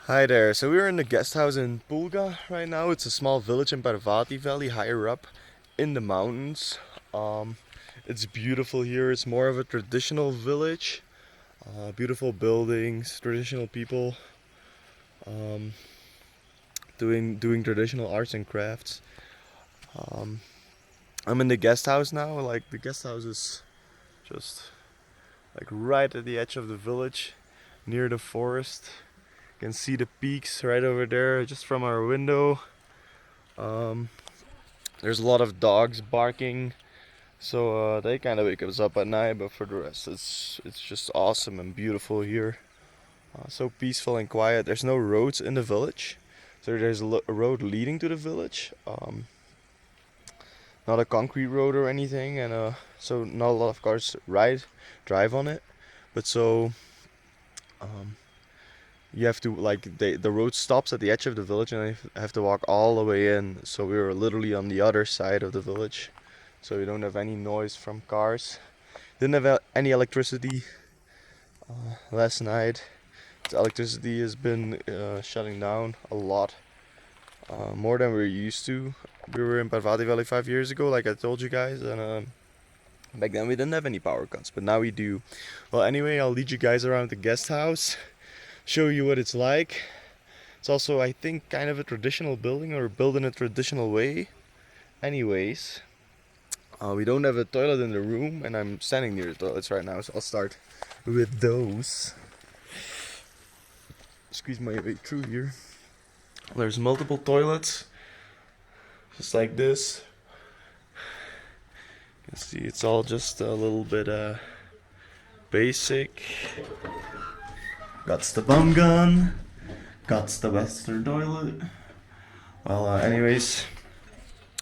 Hi there. So we're in the guest house in Pulga right now. It's a small village in Parvati Valley, higher up in the mountains. Um, it's beautiful here. It's more of a traditional village. Beautiful buildings, traditional people, um, doing traditional arts and crafts. Um, I'm in the guest house now. Like the guest house is just like right at the edge of the village, near the forest. You can see the peaks right over there, just from our window. Um, There's a lot of dogs barking, so they kind of wake us up at night. But for the rest, it's just awesome and beautiful here. So peaceful and quiet. There's no roads in the village, so there's a road leading to the village. Not a concrete road or anything, and so not a lot of cars drive on it. But um, you have to like the road stops at the edge of the village, and I have to walk all the way in. So we were literally on the other side of the village, so we don't have any noise from cars. Didn't have any electricity last night. The electricity has been shutting down a lot, more than we're used to. We were in Parvati Valley 5 years ago, like I told you guys, and back then we didn't have any power cuts, but now we do. Well, anyway, I'll lead you guys around the guest house, show you what it's like. It's also, I think, kind of a traditional building, or built in a traditional way. Anyways, we don't have a toilet in the room, and I'm standing near the toilets right now, so I'll start with those. Squeeze my way through here. There's multiple toilets, just like this. You can see it's all just a little bit basic. Got the bum gun. Got the western toilet. Well, anyways,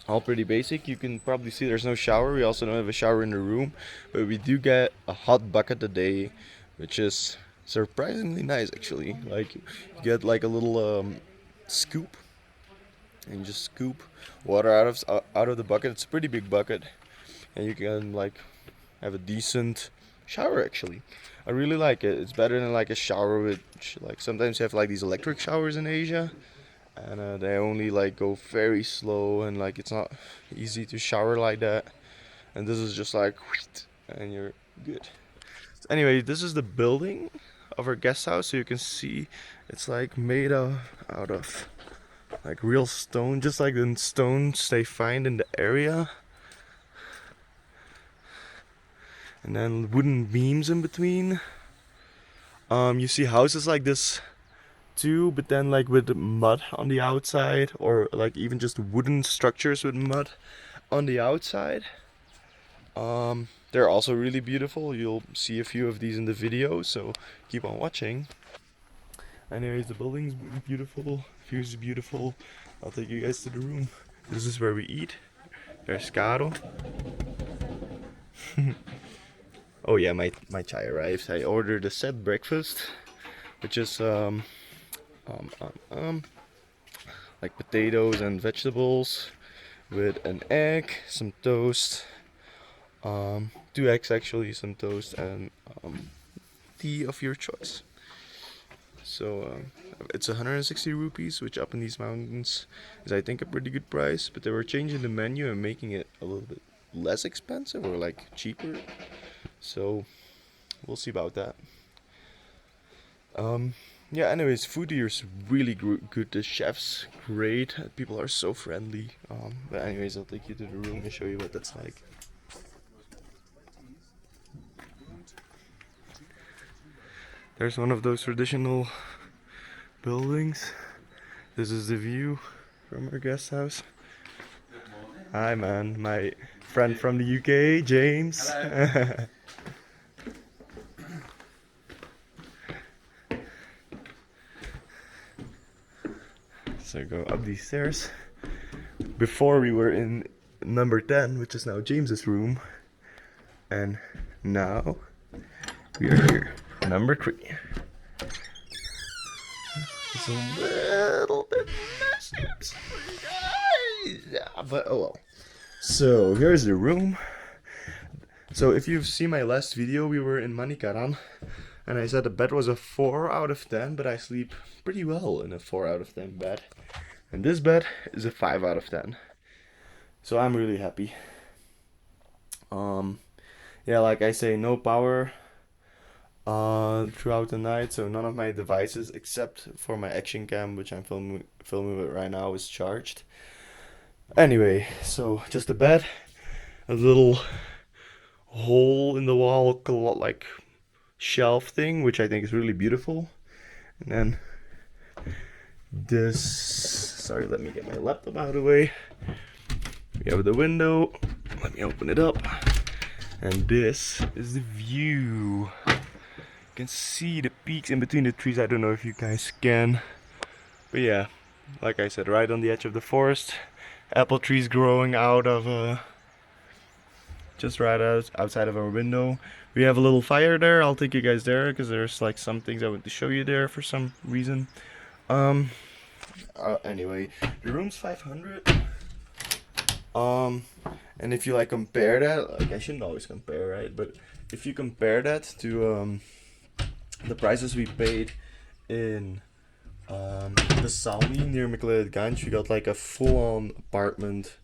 all pretty basic. You can probably see there's no shower. We also don't have a shower in the room, but we do get a hot bucket a day, which is surprisingly nice actually. Like you get like a little scoop, and you just scoop water out of the bucket. It's a pretty big bucket, and you can like have a decent shower actually. I really like it. It's better than like a shower with like sometimes you have like these electric showers in Asia, and they only like go very slow, and like it's not easy to shower like that. And this is just like and you're good. Anyway, this is the building of our guest house, so you can see it's like made out of like real stone, just like the stones they find in the area, and then wooden beams in between. You see houses like this too, but then like with mud on the outside, or like even just wooden structures with mud on the outside. They're also really beautiful. You'll see a few of these in the video, so keep on watching. Anyways, the building's beautiful, view's beautiful. I'll take you guys to the room. This is where we eat. There's Caro. Oh yeah, my chai arrived. I ordered a set breakfast, which is um, um, like potatoes and vegetables with an egg, some toast, 2 eggs actually, some toast, and tea of your choice. So it's 160 rupees, which up in these mountains is I think a pretty good price. But they were changing the menu and making it a little bit less expensive or like cheaper. So we'll see about that. Yeah. Anyways, food here is really good. The chef's great. People are so friendly. But anyways, I'll take you to the room and show you what that's like. There's one of those traditional buildings. This is the view from our guest house. Hi, man. My friend from the UK, James. So go up these stairs. Before we were in number 10, which is now James's room. And now we are here, number 3. It's a little bit messy, but oh well. So here's the room. So if you've seen my last video, we were in Manikaran, And I said the bed was a 4 out of 10, but I sleep pretty well in a 4 out of 10 bed. And this bed is a 5 out of 10. So I'm really happy. Yeah, like I say, no power throughout the night, so none of my devices except for my action cam, which I'm filming with right now, is charged. Anyway, so just a bed, a little hole in the wall, like shelf thing, which I think is really beautiful. And then this, sorry, let me get my laptop out of the way. We have the window, let me open it up. And this is the view. You can see the peaks in between the trees. I don't know if you guys can. But yeah, like I said, right on the edge of the forest. Apple trees growing out of just right outside of our window. We have a little fire there. I'll take you guys there because there's like some things I want to show you there for some reason. Anyway, the room's 500. And if you like compare that, like I shouldn't always compare, right? But if you compare that to the prices we paid in the Salmi near Ganj, we got like a full-on apartment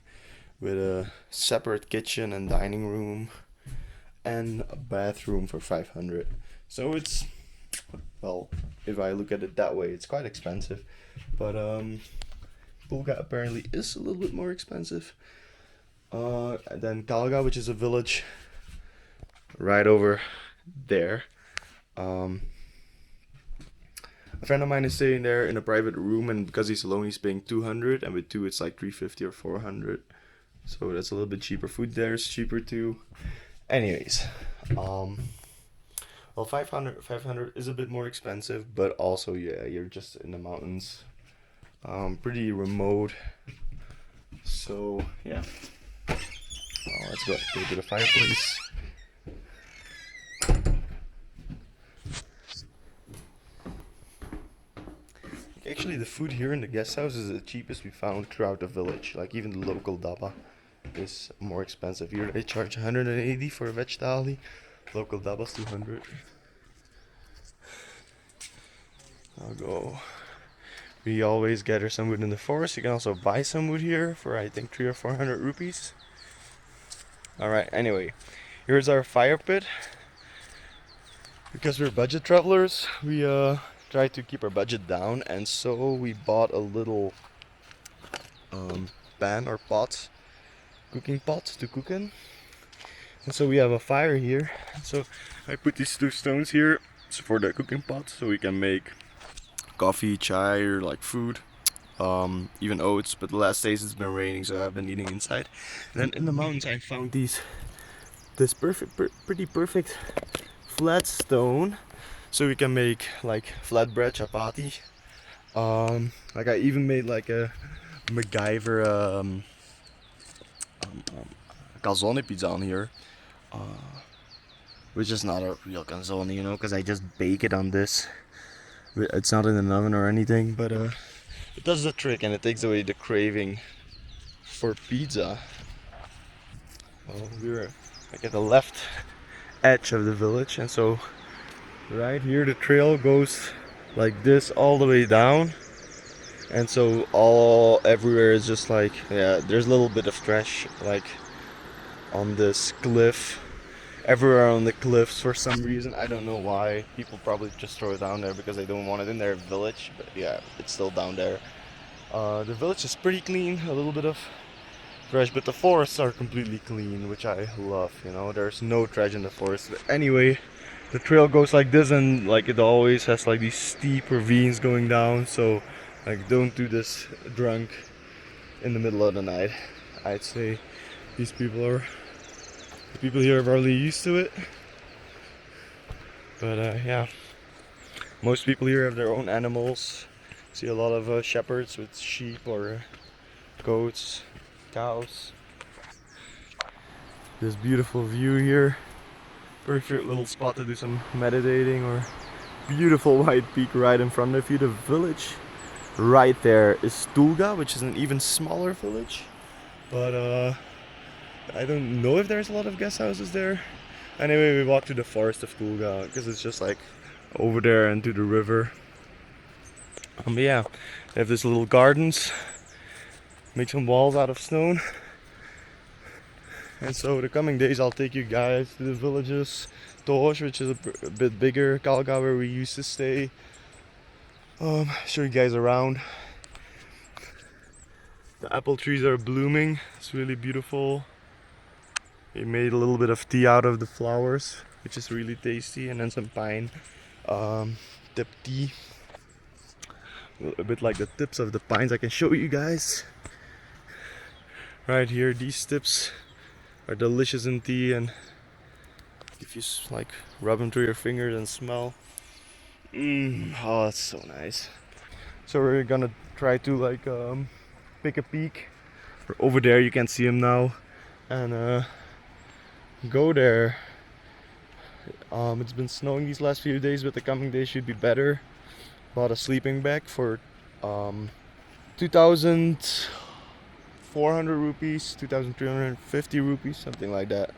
with a separate kitchen and dining room and a bathroom for 500. So it's, well, if I look at it that way, it's quite expensive. But Pulga apparently is a little bit more expensive. And then Kalga, which is a village right over there. A friend of mine is staying there in a private room, and because he's alone, he's paying 200, and with two, it's like 350 or 400. So that's a little bit cheaper. Food there is cheaper too. Anyways, well, 500 is a bit more expensive, but also, yeah, you're just in the mountains, pretty remote. So yeah, let's go to the fireplace. Actually, the food here in the guest house is the cheapest we found throughout the village. Like even the local daba is more expensive. Here they charge 180 for a veg thali. Local daba's 200. I'll go. We always gather some wood in the forest. You can also buy some wood here for I think 300 or 400 rupees. Alright, anyway, here's our fire pit. Because we're budget travelers, we try to keep our budget down, and so we bought a little pan or pot, cooking pot to cook in. And so we have a fire here. So I put these two stones here for the cooking pot, so we can make coffee, chai, or like food, even oats. But the last days it's been raining, so I've been eating inside. And then in the mountains I found this pretty perfect flat stone, so we can make like flatbread, chapati. Like I even made like a MacGyver calzone pizza on here, which is not a real calzone, you know, because I just bake it on this. It's not in an oven or anything, but it does the trick, and it takes away the craving for pizza. Well, we're like at the left edge of the village, and so right here the trail goes like this all the way down, and so everywhere is just like, yeah, there's a little bit of trash like on this cliff, everywhere on the cliffs for some reason. I don't know why. People probably just throw it down there because they don't want it in their village, but yeah, it's still down there. The village is pretty clean, a little bit of trash, but the forests are completely clean, which I love, you know. There's no trash in the forest. But anyway, the trail goes like this, and like it always has like these steep ravines going down, so like don't do this drunk in the middle of the night. I'd say the people here are probably used to it, but yeah, most people here have their own animals. See a lot of shepherds with sheep or goats, cows. This beautiful view here, perfect little spot to do some meditating, or beautiful white peak right in front of you. The village right there is Tulga, which is an even smaller village, but I don't know if there's a lot of guest houses there. Anyway, we walked to the forest of Pulga because it's just like over there and to the river. But yeah, they have these little gardens. Make some walls out of stone. And so the coming days I'll take you guys to the villages. Tosh, which is a bit bigger. Kalga, where we used to stay. Show you guys around. The apple trees are blooming. It's really beautiful. We made a little bit of tea out of the flowers, which is really tasty. And then some pine tip tea. A bit like the tips of the pines. I can show you guys. Right here, these tips are delicious in tea, and if you like rub them through your fingers and smell, oh, that's so nice. So we're gonna try to like pick a peak. Over there, you can see him now, and go there. It's been snowing these last few days, but the coming days should be better. Bought a sleeping bag for 2,400 rupees, 2,350 rupees, something like that.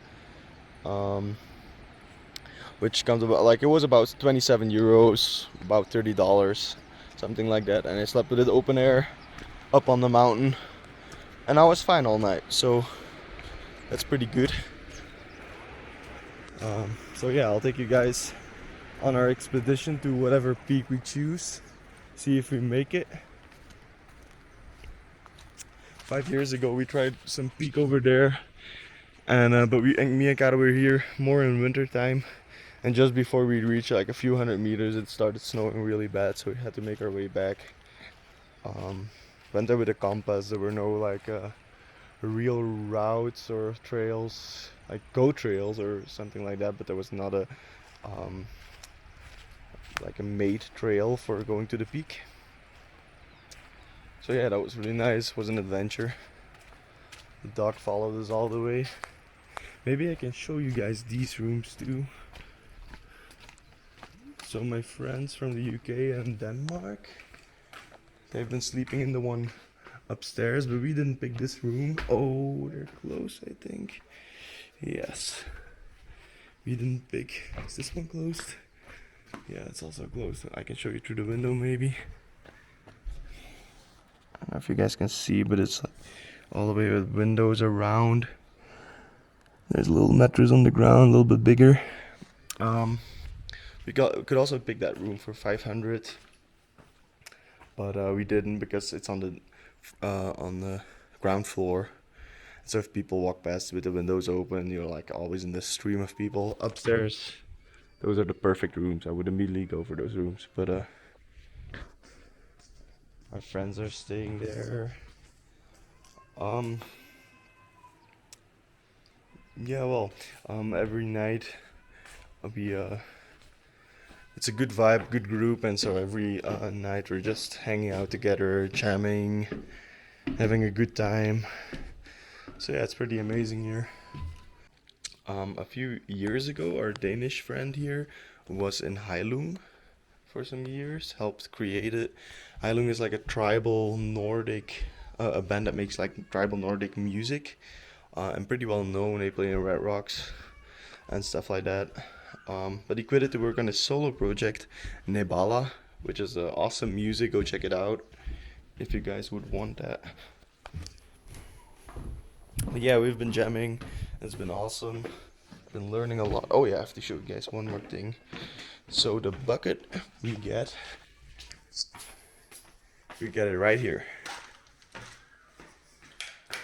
Which comes about like, it was about 27 euros, about $30, something like that. And I slept with it open air up on the mountain, and I was fine all night, so that's pretty good. So yeah, I'll take you guys on our expedition to whatever peak we choose, see if we make it. 5 years ago we tried some peak over there, and but me and Kara were here more in winter time, and just before we reached like a few hundred meters it started snowing really bad, so we had to make our way back. Went there with a compass. There were no like real routes or trails, like go trails or something like that, but there was not a like a made trail for going to the peak. So yeah, that was really nice. It was an adventure. The dog followed us all the way. Maybe I can show you guys these rooms too. So my friends from the UK and Denmark, they've been sleeping in the one upstairs, but we didn't pick this room. Oh, they're closed, I think. Yes. We didn't pick. Is this one closed? Yeah, it's also closed. I can show you through the window maybe. I don't know if you guys can see, but it's like all the way with windows around. There's a little mattress on the ground, a little bit bigger. We could also pick that room for 500, but we didn't because it's on the ground floor. So if people walk past with the windows open, you're like always in this stream of people. Upstairs, those are the perfect rooms. I would immediately go for those rooms, but our friends are staying there. Yeah, well, every night we it's a good vibe, good group, and so every night we're just hanging out together, jamming, having a good time. So yeah, it's pretty amazing here. A few years ago, our Danish friend here was in Heilung for some years, helped create it. Heilung is like a tribal Nordic, a band that makes like tribal Nordic music, and pretty well known. They play in Red Rocks and stuff like that. But he quit it to work on his solo project, Nebala, which is awesome music. Go check it out if you guys would want that. But yeah, we've been jamming. It's been awesome. Been learning a lot. Oh yeah, I have to show you guys one more thing. So the bucket we get it right here.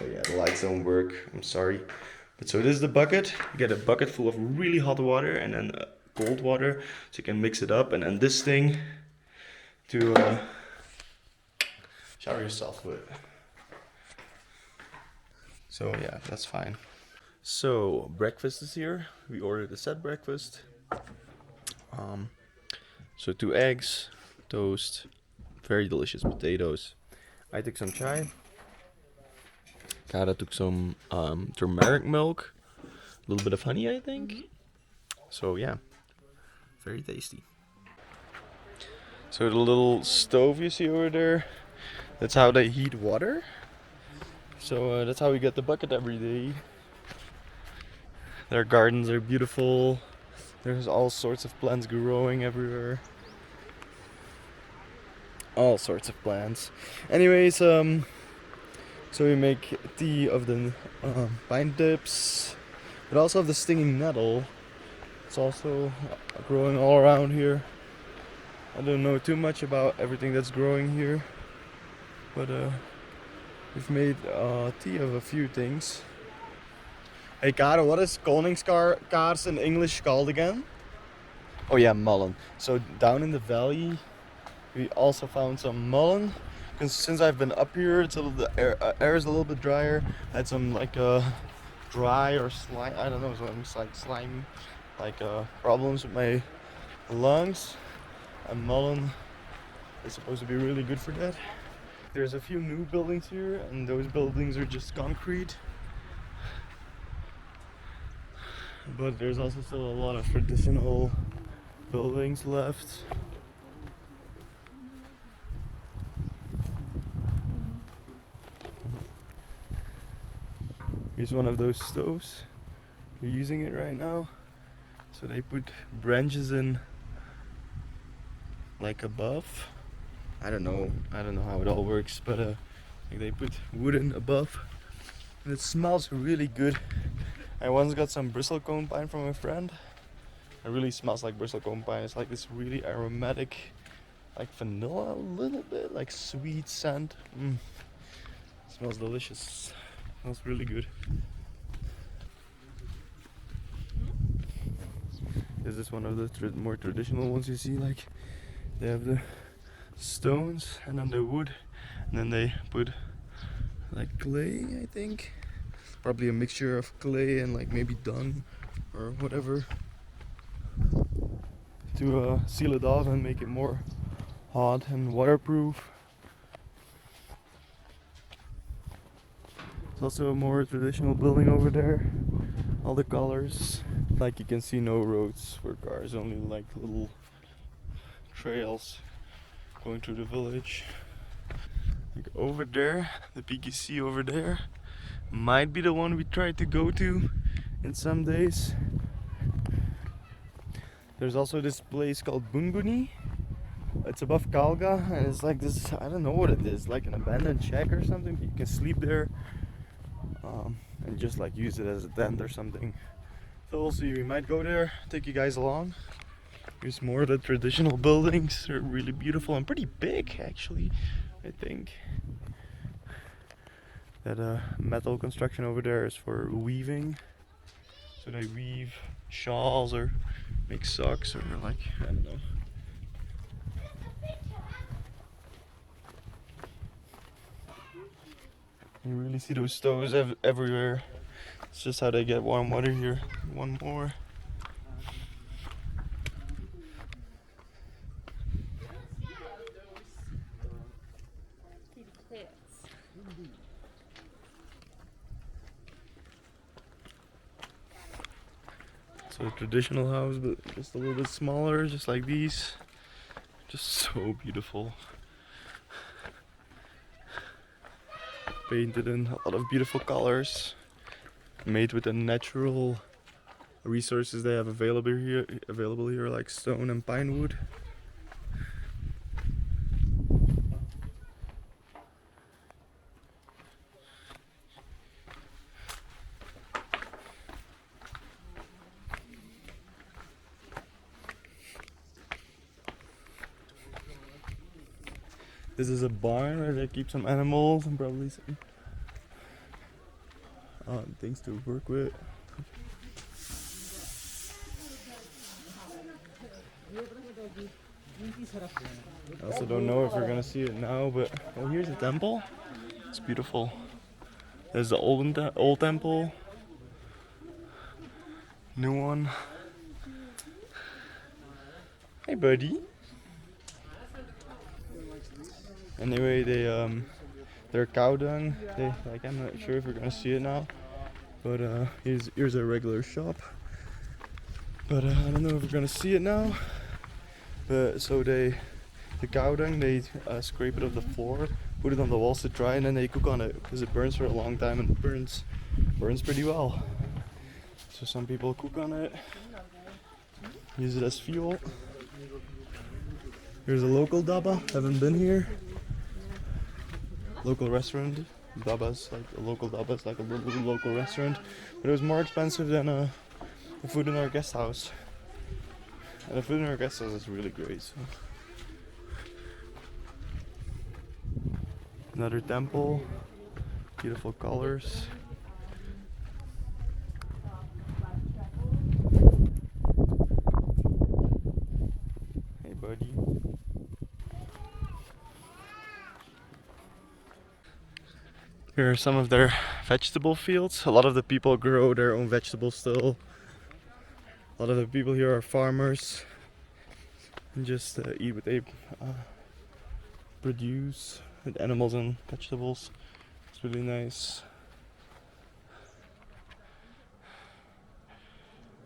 Oh yeah, the lights don't work. I'm sorry. But so this is the bucket. You get a bucket full of really hot water and then cold water, so you can mix it up. And then this thing to shower yourself with. So yeah, that's fine. So breakfast is here. We ordered a set breakfast. So 2 eggs, toast, very delicious potatoes. I took some chai. Kara took some turmeric milk, a little bit of honey, I think. So yeah, very tasty. So the little stove you see over there, that's how they heat water. So that's how we get the bucket every day. Their gardens are beautiful. There's all sorts of plants growing everywhere. All sorts of plants. Anyways, so we make tea of the pine tips, but also of the stinging nettle. It's also growing all around here. I don't know too much about everything that's growing here, but we've made tea of a few things. Hey Karo, what is koningskaars in English called again? Oh yeah, mullen. So down in the valley, we also found some mullen. Because since I've been up here, it's the air is a little bit drier. I had some like dry or slime. I don't know, it's like slime, like problems with my lungs. And mullen is supposed to be really good for that. There's a few new buildings here, and those buildings are just concrete. But there's also still a lot of traditional buildings left. Here's one of those stoves. We're using it right now. So they put branches in like above. I don't know how it all works, but like they put wood in above, and it smells really good. I once got some bristlecone pine from a friend. It really smells like bristlecone pine. It's like this really aromatic, like vanilla, a little bit like sweet scent. Smells delicious. Smells really good. This is one of the more traditional ones you see. Like they have the stones and then the wood, and then they put like clay, I think. Probably a mixture of clay and like maybe dung or whatever to seal it off and make it more hot and waterproof. There's also a more traditional building over there. All the colors. Like you can see no roads for cars, only like little trails going through the village. Like over there, the peak you see over there might be the one we tried to go to in some days. There's also this place called Bunguni. It's above Kalga, and it's like this, I don't know what it is, like an abandoned shack or something. You can sleep there and just like use it as a tent or something. So we'll see, we might go there, take you guys along. Here's more of the traditional buildings. They're really beautiful and pretty big actually, I think. That metal construction over there is for weaving. So they weave shawls or make socks or like, I don't know. You really see those stoves everywhere. It's just how they get warm water here. One more. So a traditional house, but just a little bit smaller, just like these. Just so beautiful. Painted in a lot of beautiful colors. Made with the natural resources they have available here, like stone and pine wood. This is a barn where they keep some animals and probably some things to work with. I also don't know if we're gonna see it now, but oh, here's a temple. It's beautiful. There's the old temple, new one. Hey, buddy. Anyway, their cow dung. I'm not sure if we're gonna see it now, but here's a regular shop. But I don't know if we're gonna see it now. But so the cow dung, they scrape it off the floor, put it on the walls to dry, and then they cook on it because it burns for a long time and it burns pretty well. So some people cook on it. Use it as fuel. Here's a local dhaba. Haven't been here. Local restaurant. Dhabas, like a local dhaba, is like a little local restaurant, but it was more expensive than the food in our guest house. And the food in our guest house is really great. So. Another temple, beautiful colors. Hey buddy. Here are some of their vegetable fields. A lot of the people grow their own vegetables still. A lot of the people here are farmers and just eat what they produce, with animals and vegetables. It's really nice.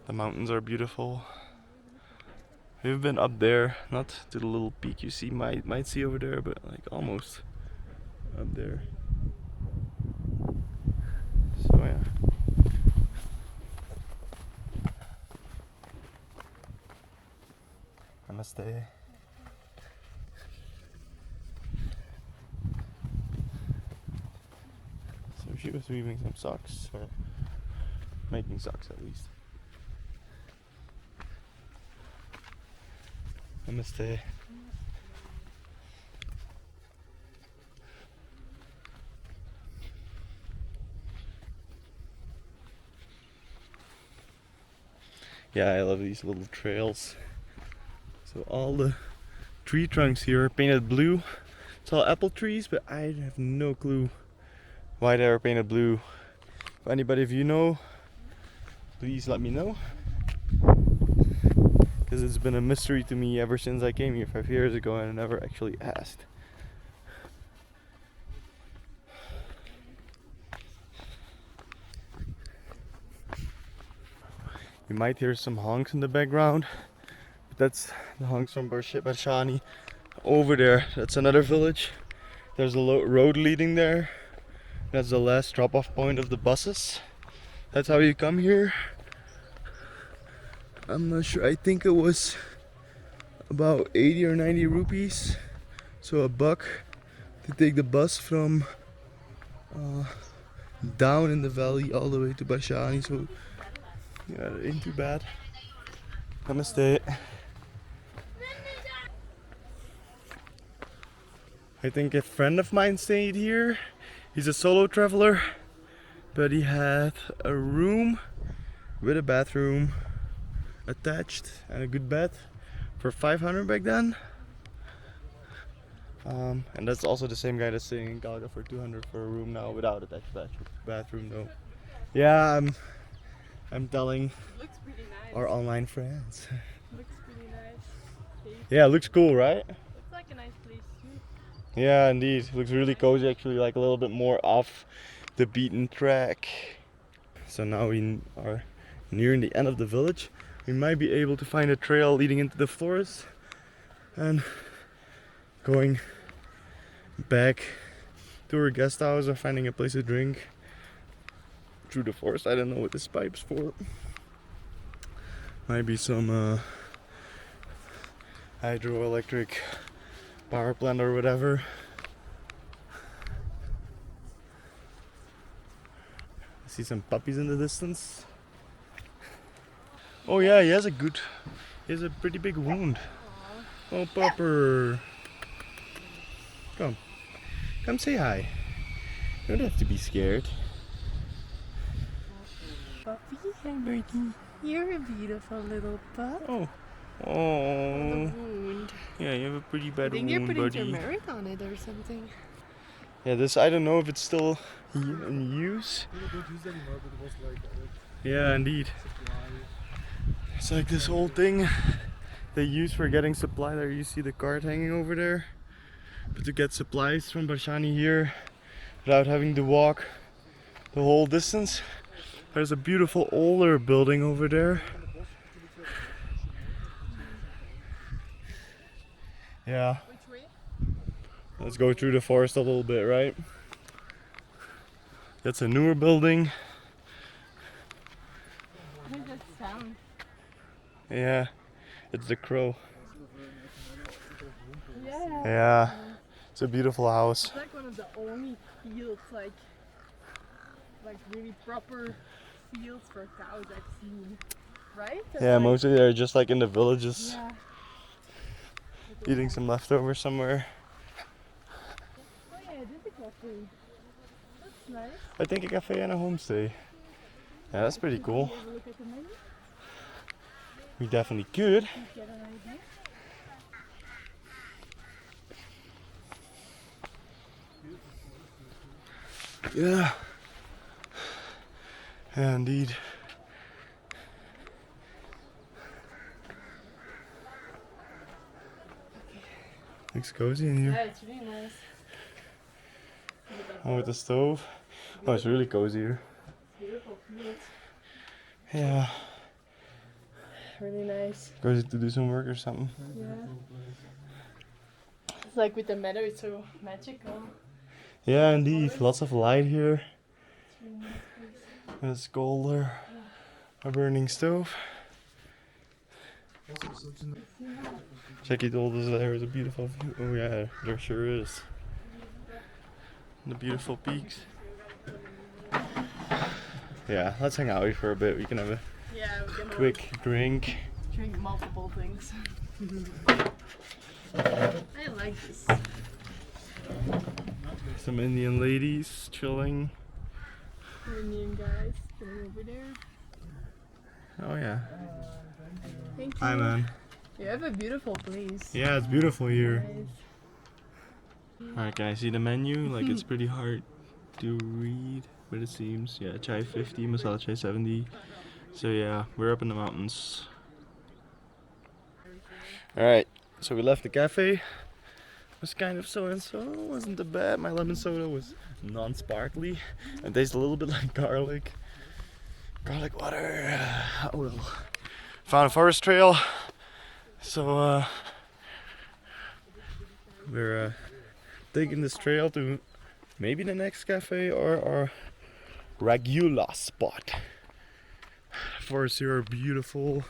The mountains are beautiful. We've been up there, not to the little peak you see, might see over there, but like almost up there. So yeah. Namaste. So she was weaving some socks, or making socks at least. Namaste. Yeah, I love these little trails. So all the tree trunks here are painted blue. It's all apple trees, but I have no clue why they are painted blue. If anybody of you know, please let me know. Because it's been a mystery to me ever since I came here 5 years ago and I never actually asked. You might hear some honks in the background, but that's the honks from Barshani. Over there, that's another village. There's a road leading there. That's the last drop-off point of the buses. That's how you come here. I'm not sure, I think it was about 80 or 90 rupees. So $1 to take the bus from down in the valley all the way to Barshani. So yeah, it ain't too bad. Namaste. I think a friend of mine stayed here. He's a solo traveler, but he had a room with a bathroom attached and a good bed for 500 back then. And that's also the same guy that's staying in Kalga for 200 for a room now without attached bathroom though. Yeah, I'm telling Looks pretty nice. our online friends. Looks pretty nice. Yeah, it looks cool, right? Looks like a nice place too. Yeah, indeed. It looks really cozy, actually, like a little bit more off the beaten track. So now we are nearing the end of the village. We might be able to find a trail leading into the forest and going back to our guest house or finding a place to drink through the forest. I don't know what this pipe's for. Might be some hydroelectric power plant or whatever. I see some puppies in the distance. Oh yeah, he has a pretty big wound. Oh pupper. Come say hi. You don't have to be scared. Puppy, hi birdie. You're a beautiful little pup. Oh. The Oh. wound. Yeah, you have a pretty bad I think wound, you're putting buddy. turmeric on it or something. Yeah, this, I don't know if it's still in use. We don't use it anymore, but it was like Yeah, indeed. It's like this old thing they use for getting supply. There you see the cart hanging over there. But to get supplies from Barshani here without having to walk the whole distance. There's a beautiful older building over there. Yeah. Which way? Let's go through the forest a little bit, right? That's a newer building. What is that sound? Yeah. It's the crow. Yeah. Yeah, it's a beautiful house. It's like one of the only fields, like really proper fields for cows I've seen. Right? That's Yeah, like, mostly they're just like in the villages, yeah. eating some leftovers somewhere. Oh yeah, this is a cafe. That's nice. I think a cafe and a homestay. Yeah, that's pretty cool. Have a look at the menu. We definitely could. Get an idea. Yeah. Yeah, indeed. Looks cozy in here. Yeah, it's really nice. Oh, with the stove. Oh, it's really cozy here. Beautiful fields. Yeah. Really nice. Cozy to do some work or something. Yeah. It's like with the meadow, it's so magical. Yeah, indeed. Lots of light here. It's really nice place. There's gold there. A burning stove. Jackie told us there was a beautiful view. Oh yeah, there sure is. The beautiful peaks. Yeah, let's hang out here for a bit. We can have a Yeah, we can quick drink. drink multiple things. I like this. Some Indian ladies chilling. Indian guys going over there. Oh yeah. Thank you. Hi man. You have a beautiful place. Yeah, it's beautiful here. Nice. Alright, can I see the menu? Like it's pretty hard to read, but it seems. Yeah, chai 50, masala chai 70. So yeah, we're up in the mountains. Alright, so we left the cafe. It was kind of so and so, wasn't too bad. My lemon soda was non-sparkly and tastes a little bit like garlic. Garlic water. Oh well. Found a forest trail. So we're taking this trail to maybe the next cafe or our regular spot. Forests here are beautiful,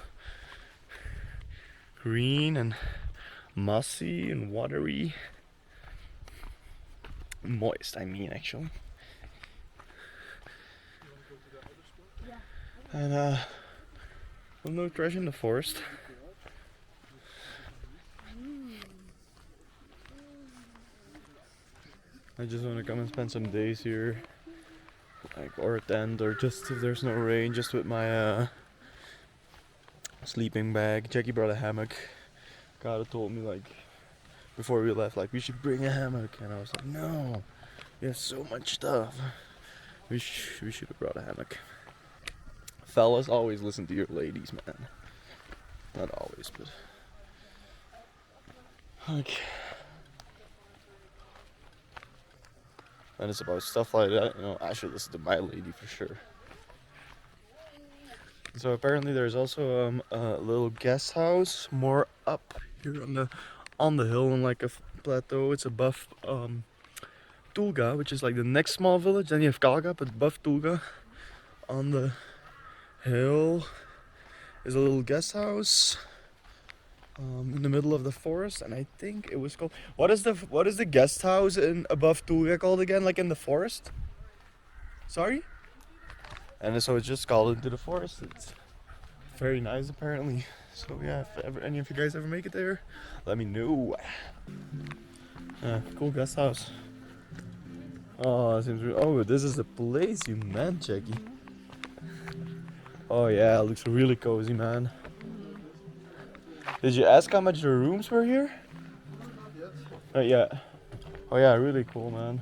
green and mossy and watery. Moist, I mean, actually. And well, no trash in the forest. I just want to come and spend some days here, like, or a tent, or just if there's no rain, just with my sleeping bag. Jackie brought a hammock. God told me, like, before we left, like, we should bring a hammock, and I was like, no, we have so much stuff. We should have brought a hammock. Fellas, always listen to your ladies, man. Not always, but like. And it's about stuff like that, you know, I should listen to my lady for sure. So apparently there's also a little guest house more up here on the hill on like a plateau. It's above Pulga, which is like the next small village. Then you have Kalga, but above Pulga on the hill is a little guest house in the middle of the forest, and I think it was called, what is the guest house in above Pulga called again, like in the forest? Sorry? And so it's just called Into the Forest. It's very nice apparently. So yeah, if any of you guys ever make it there, let me know. Cool guest house. Oh, it seems oh, this is the place you meant, Jackie. Oh yeah, it looks really cozy, man. Did you ask how much the rooms were here? Not yet. Oh yeah, really cool, man.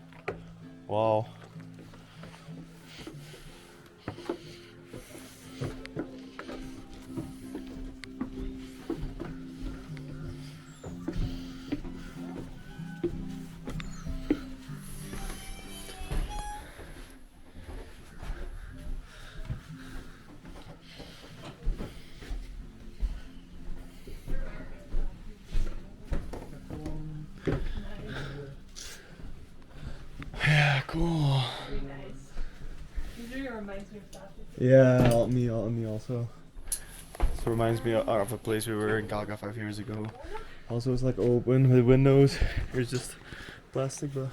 Wow. Yeah, cool. Very nice. It really reminds me of that. Yeah, me also. This reminds me of a place we were in Kalga 5 years ago. Also, it's like open with windows. Here's just plastic, but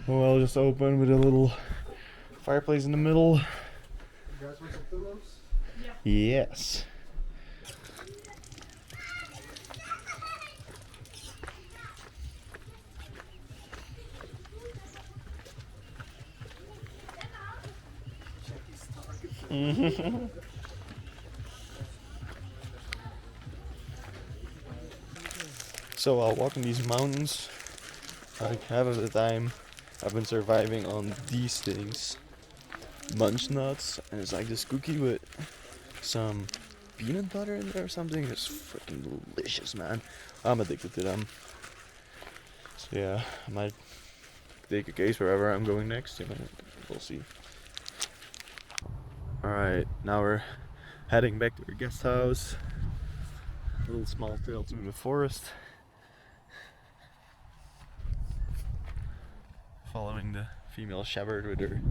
oh well, just open with a little fireplace in the middle. You guys want some pillows? Yes. So while walking these mountains, like half of the time I've been surviving on these things. Munch nuts, and it's like this cookie with some peanut butter in there or something. It's freaking delicious, man. I'm addicted to them. So yeah, I might take a case wherever I'm going next, you know, we'll see. Alright, now we're heading back to our guest house. A little small trail through the forest. Following the female shepherd with her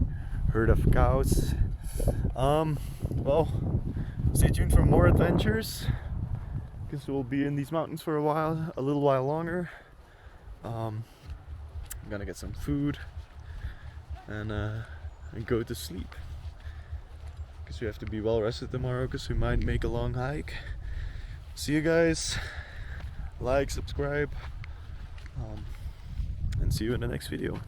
herd of cows. Well, stay tuned for more adventures, because we'll be in these mountains for a little while longer. I'm gonna get some food and go to sleep, because we have to be well rested tomorrow, because we might make a long hike. See you guys. Like, subscribe, and see you in the next video.